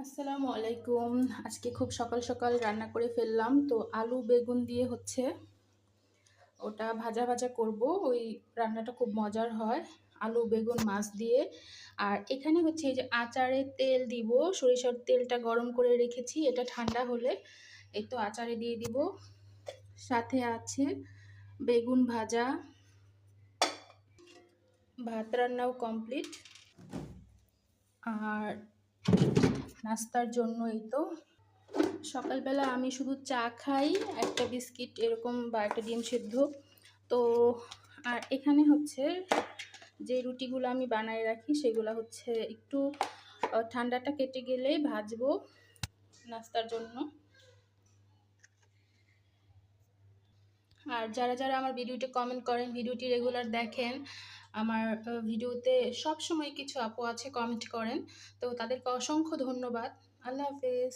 আসসালামু আলাইকুম। আজকে খুব সকাল সকাল রান্না করে ফেললাম। তো আলু বেগুন দিয়ে হচ্ছে ওটা ভাজা ভাজা করব। ওই রান্নাটা খুব মজার হয়। আলু বেগুন মাছ দিয়ে। আর এখানে হচ্ছে এই যে আচারে তেল দিব, সরিষার তেলটা গরম করে রেখেছি। এটা ঠান্ডা হলে এই তো আচারে দিয়ে দিব। সাথে আছে বেগুন ভাজা, ভাত রান্নাও কমপ্লিট। আর নাস্তার জন্য এই তো সকালবেলা আমি শুধু চা খাই, একটা বিস্কিট এরকম বা একটা ডিম সিদ্ধ। তো আর এখানে হচ্ছে যে রুটিগুলো আমি বানায় রাখি সেগুলো হচ্ছে একটু ঠান্ডাটা কেটে গেলেই ভাজবো নাস্তার জন্য। আর যারা যারা আমার ভিডিওটি কমেন্ট করেন, ভিডিওটি রেগুলার দেখেন, আমার ভিডিওতে সব সময় কিছু আপু আছে কমেন্ট করেন, তো তাদেরকে অসংখ্য ধন্যবাদ। আল্লাহ হাফেজ।